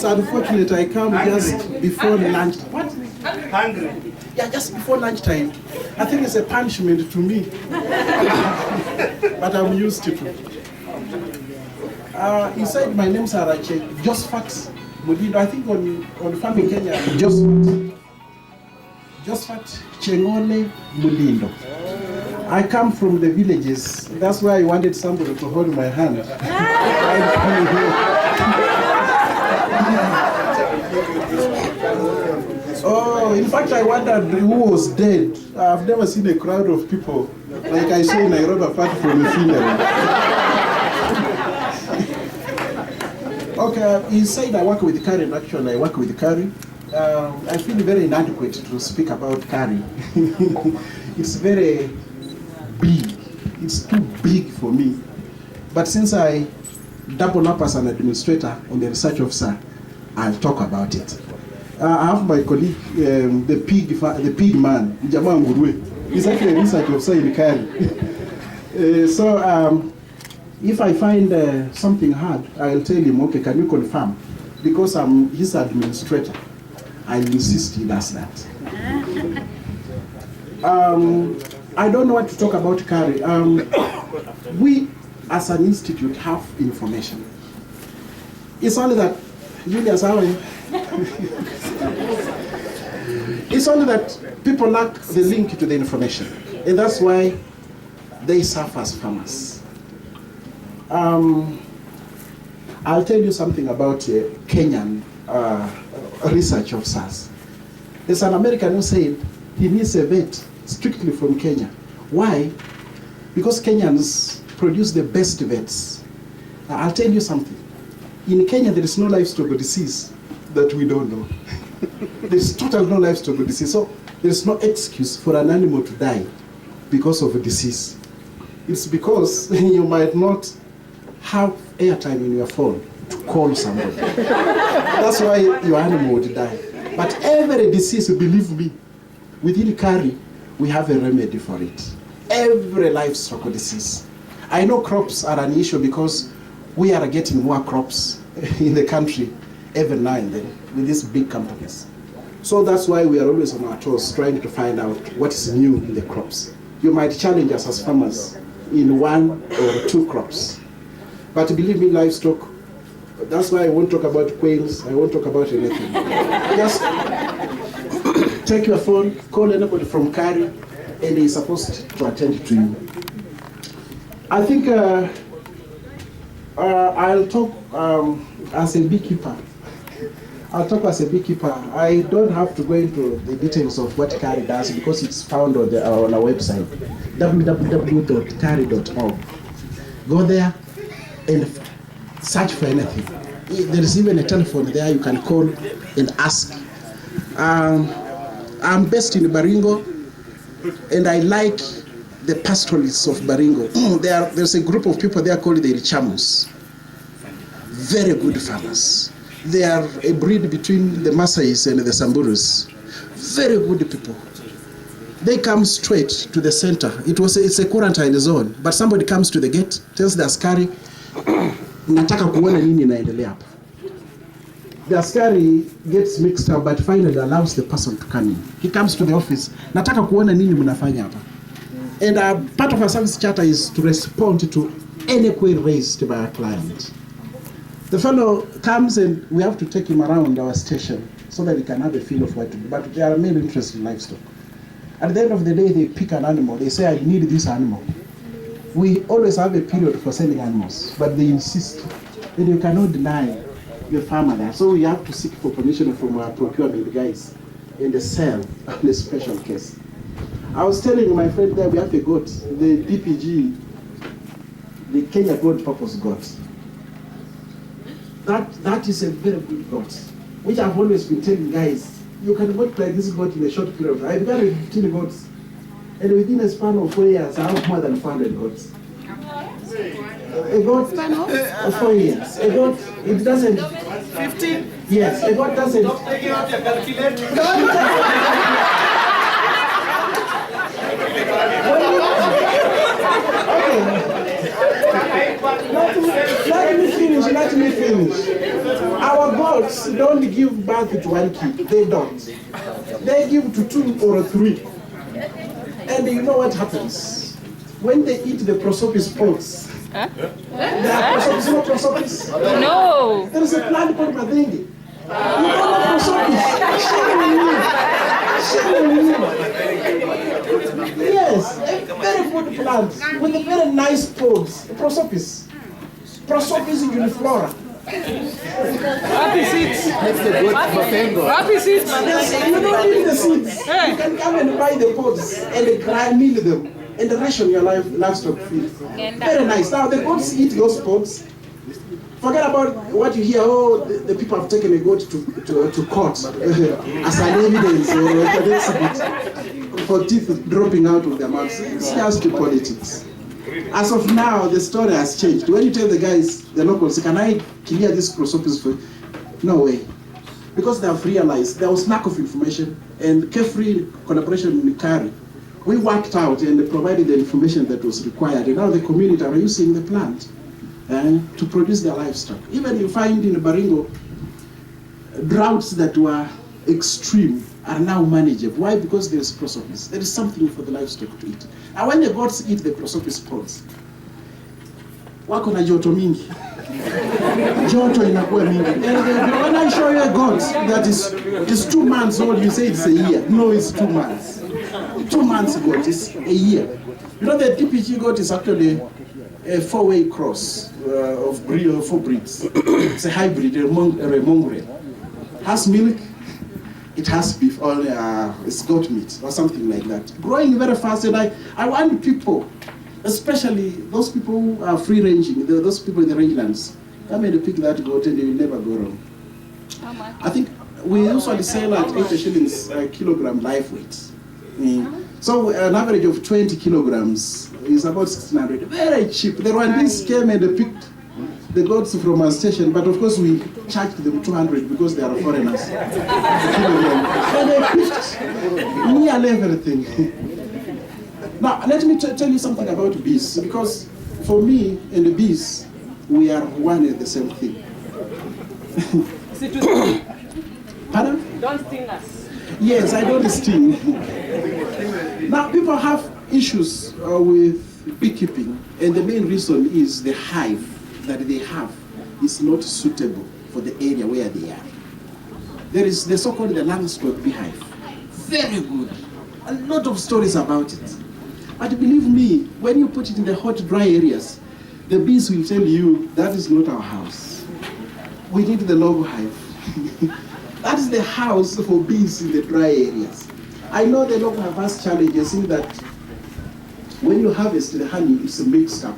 Yes, unfortunately, I come just before lunch. What? Hungry. Yeah, just before lunchtime. I think it's a punishment to me. But I'm used to it. He said my name's Josphat Mulindo. I think on farm in Kenya, Josphat Chengole Mulindo. I come from the villages. That's why I wanted somebody to hold my hand. Oh, in fact, I wondered who was dead. I've never seen a crowd of people like I saw in Nairobi apart from the funeral. Okay, he said I work with Kari, and actually I work with Kari. I feel very inadequate to speak about Kari. It's very big. It's too big for me. But since I double up as an administrator and the research officer, I'll talk about it. I have my colleague, the pig man, Jamaa Ngurwe. He's actually a research officer in Kari. If I find something hard, I'll tell him, okay, can you confirm? Because I'm his administrator, I'll insist he does that. I don't know what to talk about Kari. We, as an institute, have information. It's only that, Julius, how are you? It's only that people lack the link to the information. And that's why they suffer as farmers. I'll tell you something about Kenyan research officers. There's an American who said he needs a vet strictly from Kenya. Why? Because Kenyans produce the best vets. I'll tell you something. In Kenya, there is no livestock disease that we don't know. There's total no livestock disease. So there's no excuse for an animal to die because of a disease. It's because you might not have airtime in your phone to call somebody. That's why your animal would die. But every disease, believe me, within Kari, we have a remedy for it. Every livestock disease. I know crops are an issue because we are getting more crops in the country every now and then with these big companies. So that's why we are always on our toes trying to find out what is new in the crops. You might challenge us as farmers in 1 or 2 crops. But believe me, livestock, that's why I won't talk about quails, I won't talk about anything. Just take your phone, call anybody from Kari, and he's supposed to attend to you. I think I'll talk as a beekeeper. I'll talk as a beekeeper. I don't have to go into the details of what Kari does because it's found on our website, www.kari.org. Go there and search for anything. There is even a telephone there you can call and ask. I'm based in Baringo, and I like the pastoralists of Baringo. There's a group of people there called the Richamus. Very good farmers. They are a breed between the Maasais and the Samburus. Very good people. They come straight to the center. It's a quarantine zone, but somebody comes to the gate, tells the askari, nataka kuona nini inaendelea hapa. The askari gets mixed up, but finally allows the person to come in. He comes to the office, nataka kuona nini mnafanya hapa. And part of our service charter is to respond to any query raised by our client. The fellow comes and we have to take him around our station so that he can have a feel of what to do. But they are mainly interested in livestock. At the end of the day, they pick an animal. They say, I need this animal. We always have a period for selling animals, but they insist. And you cannot deny the farmer there. So we have to seek for permission from our procurement guys in the sale on a special case. I was telling my friend there, we have a goat, the DPG, the Kenya Goat Purpose goat. That is a very good goat, which I've always been telling guys, you can multiply this goat in a short period of time. I've got 15 goats, and within a span of 4 years, I have more than 400 goats. A goat of 4 years. A goat, it doesn't... 15? Yes, a goat doesn't... Stop taking out your calculator. Let me finish. Our goal goats don't give birth to one kid. They don't. They give to 2 or 3. And you know what happens? When they eat the Prospsis pods, Huh? there are Prospsis, you know Prospsis? No. There is a plant called Madingi. You know Prospsis? Yes, a very good plant with a very nice pods. Prospsis. Prospsis uniflora. Happy seeds. Happy seeds. Yes, you don't need the seeds. Hey. You can come and buy the pods and mill them and ration your livestock feed. Very nice. Now the goats eat those pods. Forget about what you hear. Oh, the people have taken a goat to court as an evidence or an exhibit for teeth dropping out of their mouths. It's just politics. As of now, the story has changed. When you tell the guys, the locals, can I clear this Prospsis for you? No way. Because they have realized there was lack of information and carefree collaboration with CARI. We worked out and provided the information that was required. And now the community are using the plant to produce their livestock. Even you find in Baringo, droughts that were extreme are now manageable. Why? Because there is Prospsis. There is something for the livestock to eat. And when the goats eat the Prospsis pods, wako na joto mingi. Joto inakuwa mingi. And when I show you a goat that is 2 months old, you say it's a year. No, it's 2 months. 2 months goat is a year. You know, the DPG goat is actually a 4-way cross of 4 breeds. It's a hybrid, a mongrel. Has milk. It has beef or it's goat meat or something like that. Growing very fast, and I want people, especially those people who are free ranging, those people in the rangelands, come and pick that goat and you will never go wrong. How much? I think we usually sell at 80 shillings a kilogram live weight. So an average of 20 kilograms is about 1,600. Very cheap. The Rwandese came and they picked the goats from our station, but of course we charged them 200 because they are foreigners. And they picked nearly everything. Now, let me tell you something about bees, because for me and the bees, we are one and the same thing. Pardon? Don't sting us. Yes, I don't sting. Now, people have issues with beekeeping, and the main reason is the hive that they have is not suitable for the area where they are. There is the so-called the Langstroth beehive. Very good. A lot of stories about it. But believe me, when you put it in the hot, dry areas, the bees will tell you that is not our house. We need the log hive. That is the house for bees in the dry areas. I know the log hive has challenges in that when you harvest the honey, it's mixed up.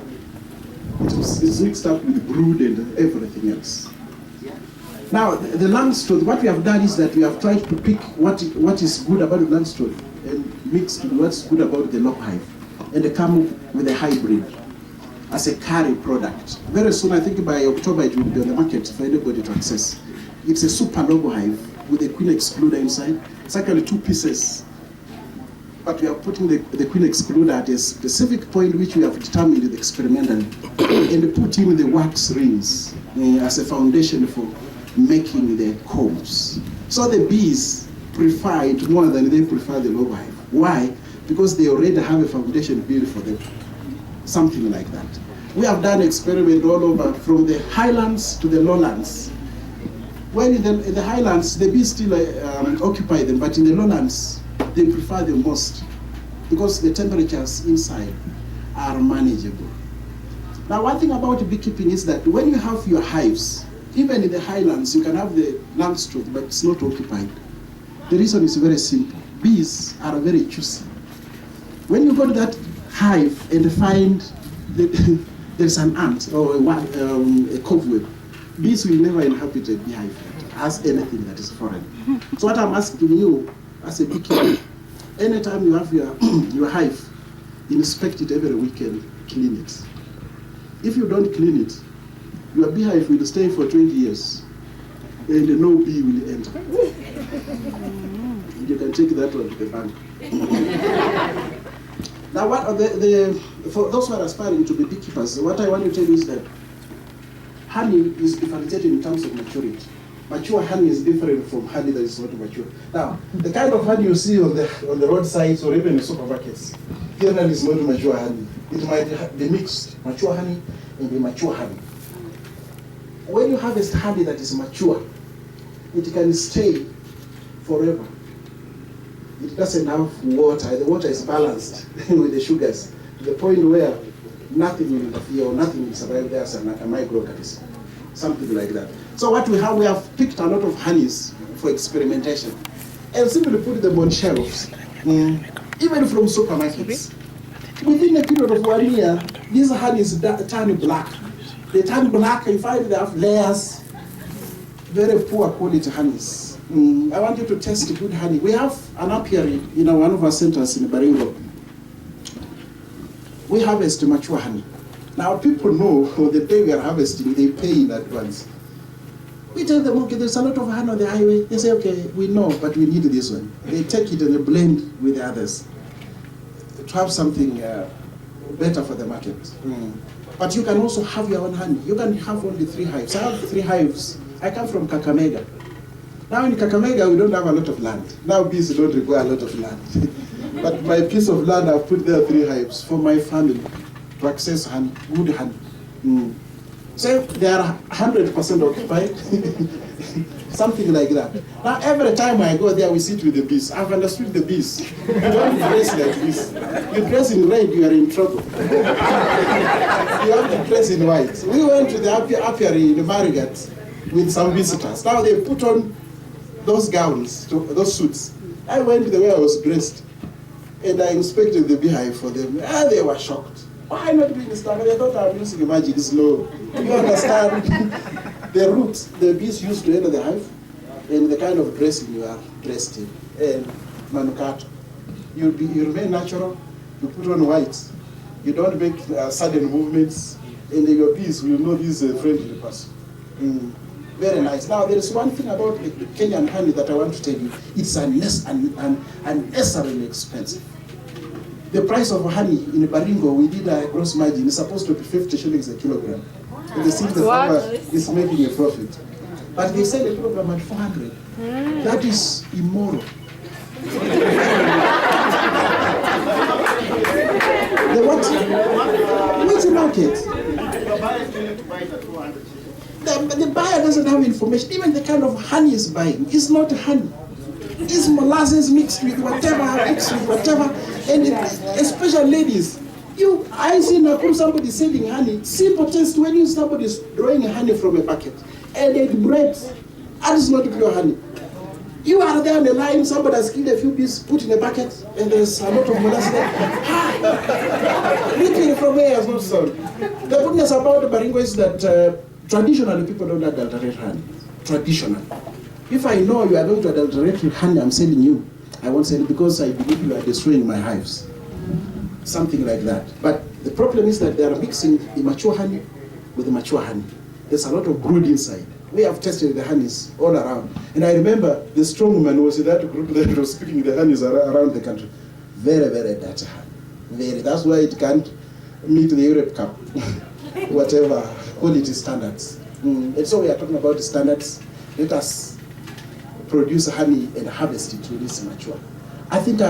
It's mixed up with brood and everything else. Now, the Langstroth, what we have done is that we have tried to pick what is good about the Langstroth and mixed with what's good about the log hive, and they come up with a hybrid as a CARI product. Very soon, I think by October, it will be on the market for anybody to access. It's a super logo hive with a queen excluder inside. It's actually 2 pieces. But we are putting the queen excluder at a specific point which we have determined experimentally, and put in the wax rings as a foundation for making the combs. So the bees prefer it more than they prefer the logo hive. Why? Because they already have a foundation built for them. Something like that. We have done experiments all over, from the highlands to the lowlands. When in the highlands, the bees still occupy them, but in the lowlands, they prefer them most because the temperatures inside are manageable. Now, one thing about beekeeping is that when you have your hives, even in the highlands, you can have the Langstroth, but it's not occupied. The reason is very simple. Bees are very choosy. When you go to that hive and find that there's an ant or a cobweb, bees will never inhabit a beehive as anything that is foreign. So what I'm asking you, as a beekeeper, anytime you have your hive, inspect it every weekend, clean it. If you don't clean it, your beehive will stay for 20 years and no bee will enter. You can take that one to the bank. Now, what are for those who are aspiring to be beekeepers, what I want to tell you is that honey is differentiated in terms of maturity. Mature honey is different from honey that is not mature. Now, the kind of honey you see on the roadsides or even in supermarkets, generally is not mature honey. It might be mixed, mature honey and immature honey. When you harvest honey that is mature, it can stay forever. It doesn't have water. The water is balanced with the sugars to the point where nothing will interfere or nothing will survive there as a microorganism. Something like that. So what we have picked a lot of honeys for experimentation and simply put them on shelves, even from supermarkets. Within a period of 1 year, these honeys turn black. They turn black, you find they have layers, very poor quality honeys. I want you to test good honey. We have an apiary in one of our centers in Baringo. We harvest mature honey. Now people know the day we are harvesting, they pay in advance. We tell them, okay, there's a lot of honey on the highway. They say, okay, we know, but we need this one. They take it and they blend with the others to have something better for the market. But you can also have your own honey. You can have only 3 hives. I have 3 hives. I come from Kakamega. Now in Kakamega, we don't have a lot of land. Now bees don't require a lot of land. But my piece of land, I've put there 3 hives for my family to access honey, good honey. So they are 100% occupied, something like that. Now every time I go there, we sit with the bees. I've understood the bees. You don't dress like this. You dress in red, you are in trouble. You have to dress in white. We went to the apiary in the Marigat with some visitors. Now they put on those gowns, those suits. I went the way I was dressed, and I inspected the beehive for them. And they were shocked. Why not doing this stuff? They thought I'm using magic slow. You understand? The roots the bees use to enter the hive, and the kind of dressing you are dressed in, and manukato. You remain natural. You put on white. You don't make sudden movements, and your bees will know this is a friendly person. Very nice. Now, there is one thing about the Kenyan honey that I want to tell you. It's unnecessarily expensive. The price of honey in Baringo, we did a gross margin. It's supposed to be 50 shillings a kilogram. And they see the farmer is making a profit. But they sell a kilogram at 400. That is immoral. The what? Which market? The buyer doesn't have information. Even the kind of honey he's buying is not honey. It's molasses mixed with whatever, and especially ladies. I see Nakuru somebody selling honey. Simple test when you somebody is drawing honey from a bucket and it breaks. That is not pure honey. You are there on the line, somebody has killed a few bees, put in a bucket, and there's a lot of molasses there. Literally from where is not sold. The goodness about the Baringo is that traditionally people don't adulterate honey. Traditionally. If I know you are going to adulterate the honey I'm selling you, I won't sell it because I believe you are destroying my hives. Something like that. But the problem is that they are mixing immature honey with the mature honey. There's a lot of brood inside. We have tested the honeys all around. And I remember the strong woman was in that group that was picking the honeys around the country. Very, very dirty honey. Very. That's why it can't meet the Europe Cup, whatever quality standards. And so we are talking about the standards. Let us produce honey and harvest it when it's mature. I think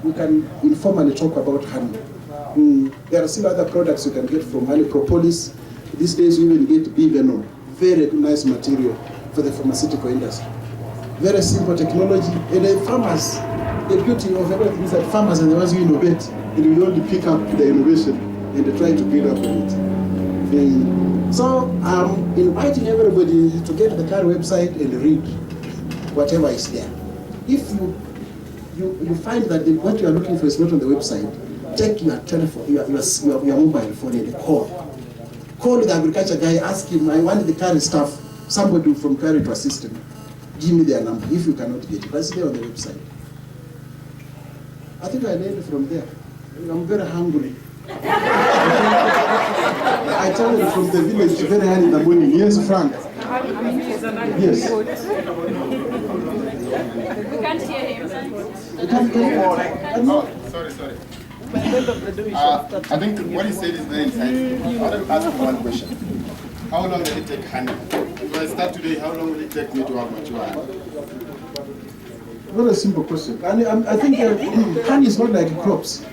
we can informally talk about honey. There are still other products you can get from honey. Propolis. These days we even get bee venom. Very nice material for the pharmaceutical industry. Very simple technology. And the farmers, the beauty of everything is that farmers are the ones who innovate. And we only pick up the innovation and they try to build up on it. So I'm inviting everybody to get the CAR website and read whatever is there. If you find that what you are looking for is not on the website, take your telephone, your mobile phone and call. Call the agriculture guy, ask him, I want the CAR staff, somebody from CAR to assist him. Give me their number if you cannot get it. That's there on the website. I think I learned from there. I'm very hungry. I traveled from the village very early in the morning. Yes, Frank. Yes. We can't hear him. You can't hear him? Sorry. I think what he said is very insightful. I want to ask you one question. How long does it take honey? I start today, how long will it take me to have mature honey? Very simple question. And I think honey is not like crops.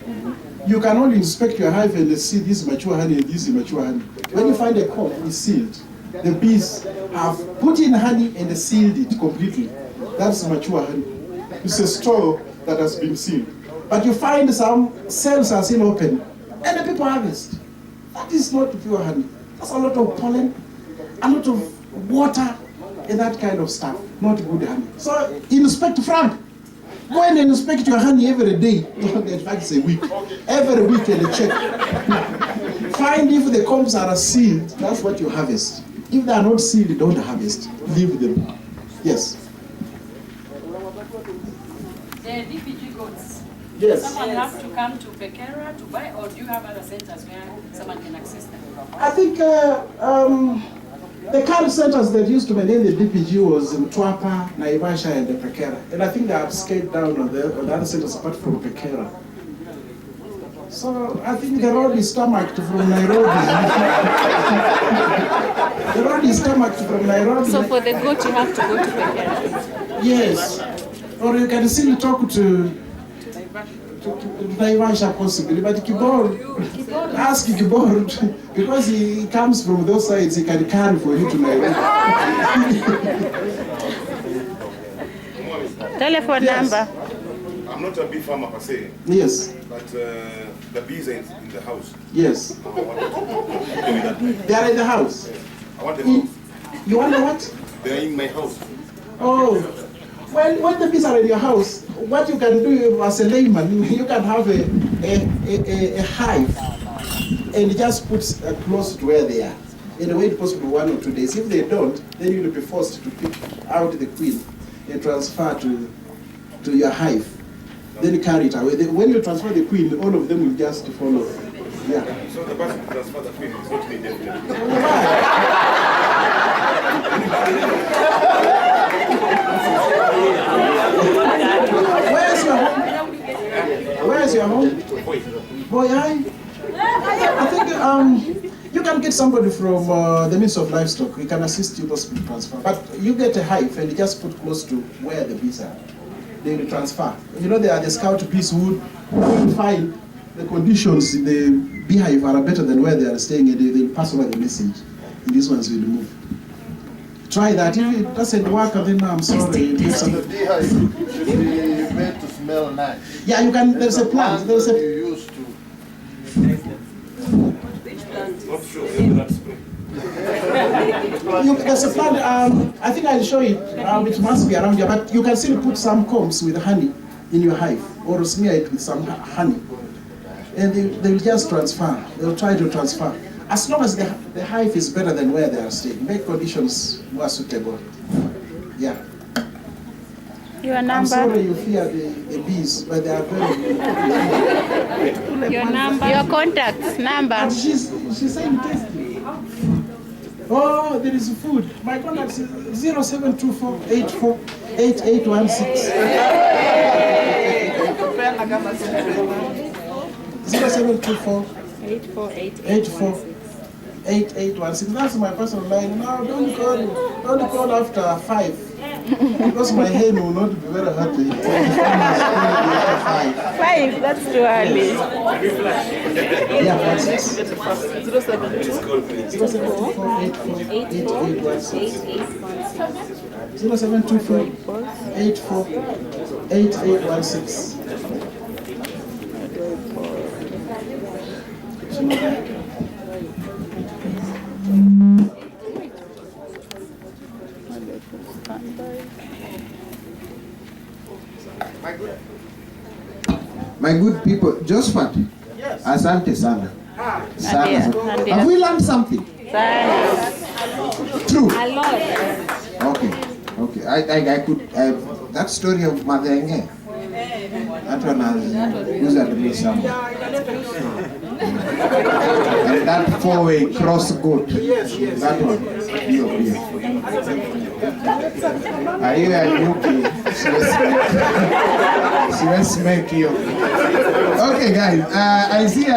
You can only inspect your hive and see this mature honey and this immature honey. When you find a comb, it's sealed. The bees have put in honey and sealed it completely. That's mature honey. It's a store that has been sealed. But you find some cells are still open and the people harvest. That is not pure honey. That's a lot of pollen, a lot of water, and that kind of stuff. Not good honey. So inspect, Frank. Go and inspect your honey every day. In fact, it's a week. Every week and check. Find if the combs are sealed. That's what you harvest. If they are not sealed, don't harvest. Leave them. Yes. The DPG goats. Yes. Someone have to come to Pekera to buy, or do you have other centers where someone can access them? I think the current centers that used to maintain the DPG was in Twapa, Naivasha, and the Pekera. And I think they have scaled down on the other centers apart from Pekera. So I think the road is stomached from Nairobi. The road is stomached from Nairobi. So for the goat, you have to go to Pekera. Yes. Or you can still talk to Naivasha possibly, but Kibor, ask Kibor, because he comes from those sides, he can carry for you to Nairobi. Telephone number. I'm not a bee farmer per se, Yes. but the bees are in the house. Yes. I want to give me that. They are in the house. I want them. You wonder what? They're in my house. Oh. Well, when the bees are in your house, what you can do as a layman, you can have a hive and just put close to where they are. In a way possible 1 or 2 days. If they don't, then you will be forced to pick out the queen and transfer to your hive. Then you carry it away. When you transfer the queen, all of them will just follow. Yeah. So the person who transfer the queen is not me, definitely. Where's your home? Where's your home? Boy, I think you can get somebody from the Ministry of Livestock. We can assist you possibly transfer. But you get a hive and you just put close to where the bees are. They will transfer. You know, there are the scout bees who will find the conditions in the beehive are better than where they are staying, and they will pass over the message. And these ones will move. Try that. If it doesn't work, then I'm sorry. The beehive should be made to smell nice. Yeah, you can. There's a plant. There's a. You used to. Not sure. That's good. There's a plant. I think I'll show it. It must be around here, but you can still put some combs with honey in your hive, or smear it with some honey, and they will just transfer. They'll try to transfer. As long as the hive is better than where they are staying, make conditions more suitable. Yeah. Your I'm number. sorry you fear the bees, but they are very good. Your number. Your contact number. And she's saying tasty. Oh, there is food. My contact is 0724848816. 0724848816. That's my personal line. Now don't call after 5. Because my hen will not be very happy. 5, that's too early. Yeah, that's it. 0724848816. My good people, Josphat. Yes. Asante sana. Sana. Ndia. Have we learned something? True. A lot. Okay. I could. That story of Madenge. That one has used me some. And that 4-way cross goat. That one. Yeah. Are you a rookie? She was making. Okay, guys. I see.